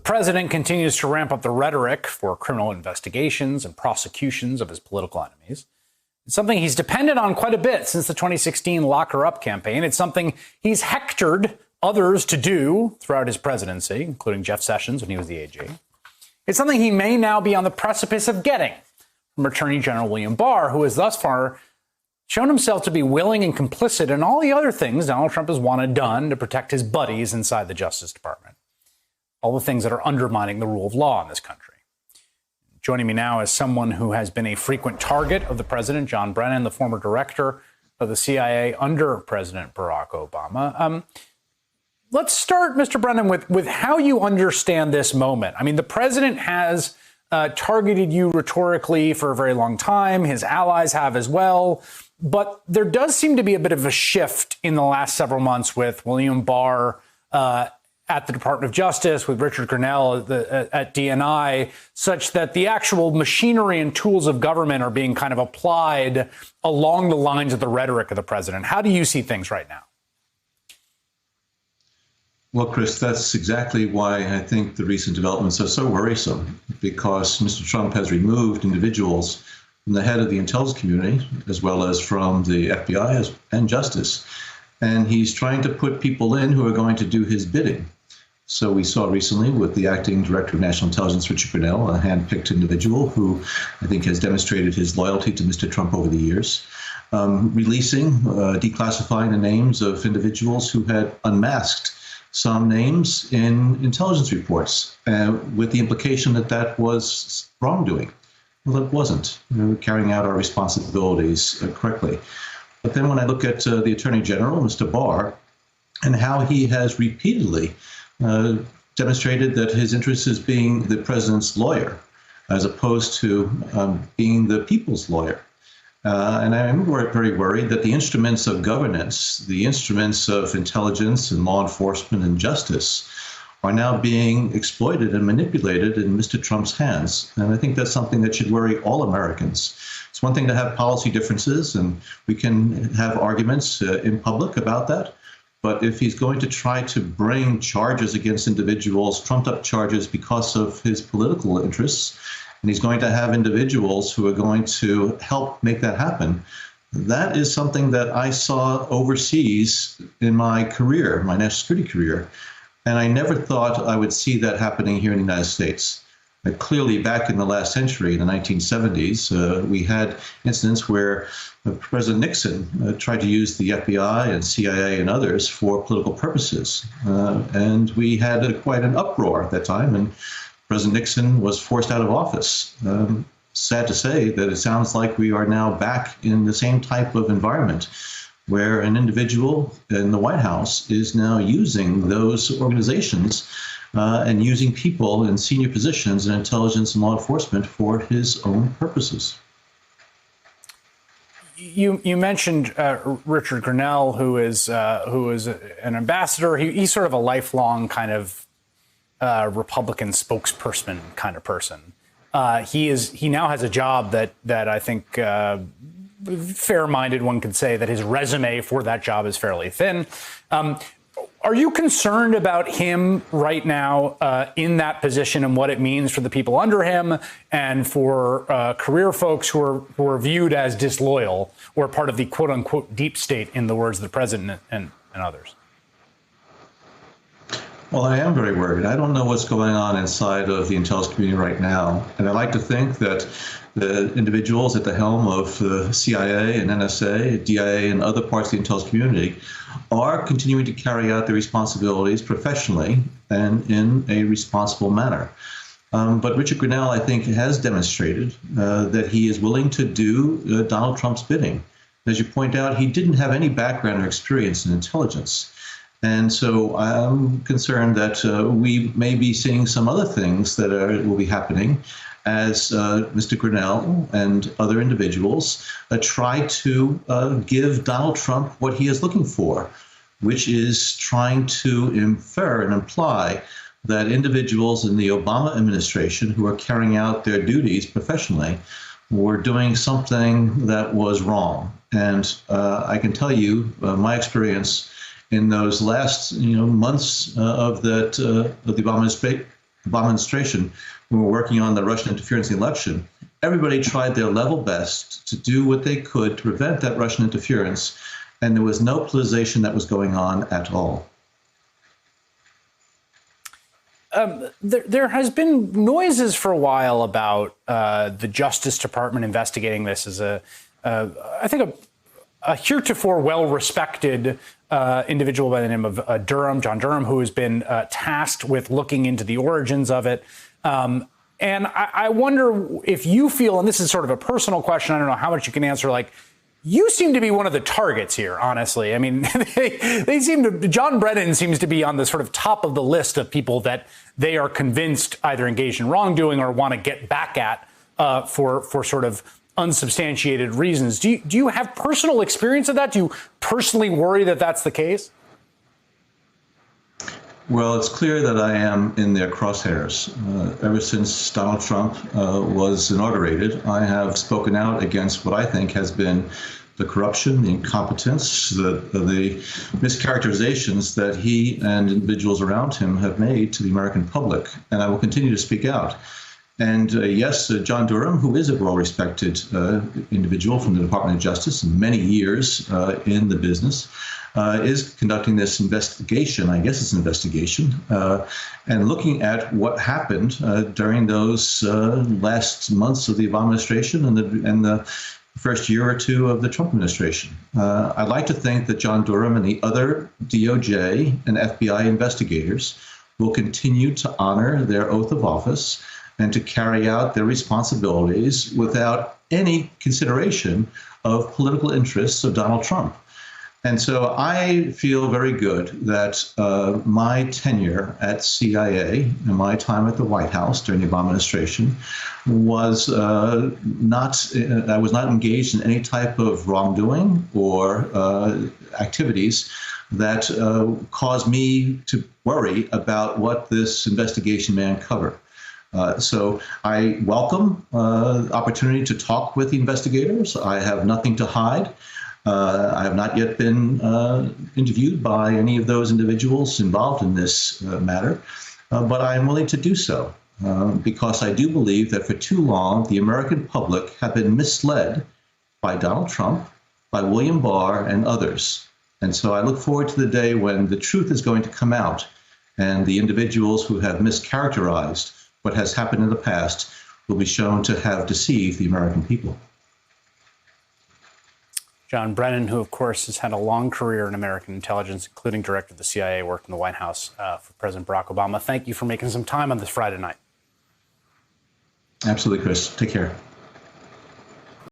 president continues to ramp up the rhetoric for criminal investigations and prosecutions of his political enemies. It's something he's depended on quite a bit since the 2016 Lock Her Up campaign. It's something he's hectored others to do throughout his presidency, including Jeff Sessions when he was the AG. It's something he may now be on the precipice of getting from Attorney General William Barr, who has thus far shown himself to be willing and complicit in all the other things Donald Trump has wanted done to protect his buddies inside the Justice Department. All the things that are undermining the rule of law in this country. Joining me now is someone who has been a frequent target of the president, John Brennan, the former director of the CIA under President Barack Obama. Let's start, Mr. Brennan, with how you understand this moment. I mean, the president has targeted you rhetorically for a very long time. His allies have as well. But there does seem to be a bit of a shift in the last several months with William Barr at the Department of Justice, with Richard Grenell at DNI, such that the actual machinery and tools of government are being kind of applied along the lines of the rhetoric of the president. How do you see things right now? Well, Chris, that's exactly why I think the recent developments are so worrisome, because Mr. Trump has removed individuals from the head of the intelligence community, as well as from the FBI and Justice. And he's trying to put people in who are going to do his bidding. So we saw recently with the acting director of national intelligence, Richard Grenell, a hand-picked individual who I think has demonstrated his loyalty to Mr. Trump over the years, declassifying the names of individuals who had unmasked some names in intelligence reports, with the implication that that was wrongdoing. Well, it wasn't. We were carrying out our responsibilities correctly. But then when I look at the Attorney General, Mr. Barr, and how he has repeatedly demonstrated that his interest is being the president's lawyer, as opposed to being the people's lawyer. And I'm very worried that the instruments of governance, the instruments of intelligence and law enforcement and justice, are now being exploited and manipulated in Mr. Trump's hands. And I think that's something that should worry all Americans. It's one thing to have policy differences, and we can have arguments in public about that. But if he's going to try to bring charges against individuals, trumped-up charges because of his political interests, and he's going to have individuals who are going to help make that happen, that is something that I saw overseas in my career, my national security career. And I never thought I would see that happening here in the United States. Clearly, back in the last century, in the 1970s, we had incidents where President Nixon tried to use the FBI and CIA and others for political purposes. And we had quite an uproar at that time, and President Nixon was forced out of office. Sad to say that it sounds like we are now back in the same type of environment, where an individual in the White House is now using those organizations and using people in senior positions in intelligence and law enforcement for his own purposes. You mentioned Richard Grenell, who is an ambassador. He's sort of a lifelong kind of Republican spokesperson kind of person. He now has a job that I think fair-minded one could say that his resume for that job is fairly thin. Are you concerned about him right now in that position and what it means for the people under him and for career folks who are viewed as disloyal or part of the quote unquote deep state, in the words of the president and others? Well, I am very worried. I don't know what's going on inside of the intelligence community right now. And I like to think that the individuals at the helm of the CIA and NSA, DIA, and other parts of the intelligence community are continuing to carry out their responsibilities professionally and in a responsible manner. But Richard Grenell, I think, has demonstrated that he is willing to do Donald Trump's bidding. As you point out, he didn't have any background or experience in intelligence. And so I'm concerned that we may be seeing some other things that will be happening as Mr. Grenell and other individuals try to give Donald Trump what he is looking for, which is trying to infer and imply that individuals in the Obama administration who are carrying out their duties professionally were doing something that was wrong. And I can tell you my experience in those last months of the Obama Obama administration, when we were working on the Russian interference in the election, everybody tried their level best to do what they could to prevent that Russian interference, and there was no politicization that was going on at all. There has been noises for a while about the Justice Department investigating this as I think a heretofore well-respected individual by the name of John Durham, who has been tasked with looking into the origins of it. And I wonder if you feel, and this is sort of a personal question, I don't know how much you can answer, like, you seem to be one of the targets here, honestly. I mean, they seem to, John Brennan seems to be on the sort of top of the list of people that they are convinced either engaged in wrongdoing or want to get back at for sort of unsubstantiated reasons. Do you have personal experience of that? Do you personally worry that that's the case? Well, it's clear that I am in their crosshairs. Ever since Donald Trump was inaugurated, I have spoken out against what I think has been the corruption, the incompetence, the mischaracterizations that he and individuals around him have made to the American public, and I will continue to speak out. And yes, John Durham, who is a well-respected individual from the Department of Justice, many years in the business, is conducting this investigation. I guess it's an investigation, and looking at what happened during those last months of the Obama administration and the first year or two of the Trump administration. I'd like to think that John Durham and the other DOJ and FBI investigators will continue to honor their oath of office and to carry out their responsibilities without any consideration of political interests of Donald Trump. And so I feel very good that my tenure at CIA and my time at the White House during the Obama administration was I was not engaged in any type of wrongdoing or activities that caused me to worry about what this investigation may uncover. So I welcome the opportunity to talk with the investigators. I have nothing to hide. I have not yet been interviewed by any of those individuals involved in this matter, but I am willing to do so because I do believe that for too long the American public have been misled by Donald Trump, by William Barr, and others. And so I look forward to the day when the truth is going to come out and the individuals who have mischaracterized what has happened in the past will be shown to have deceived the American people. John Brennan, who, of course, has had a long career in American intelligence, including director of the CIA, worked in the White House for President Barack Obama. Thank you for making some time on this Friday night. Absolutely, Chris. Take care.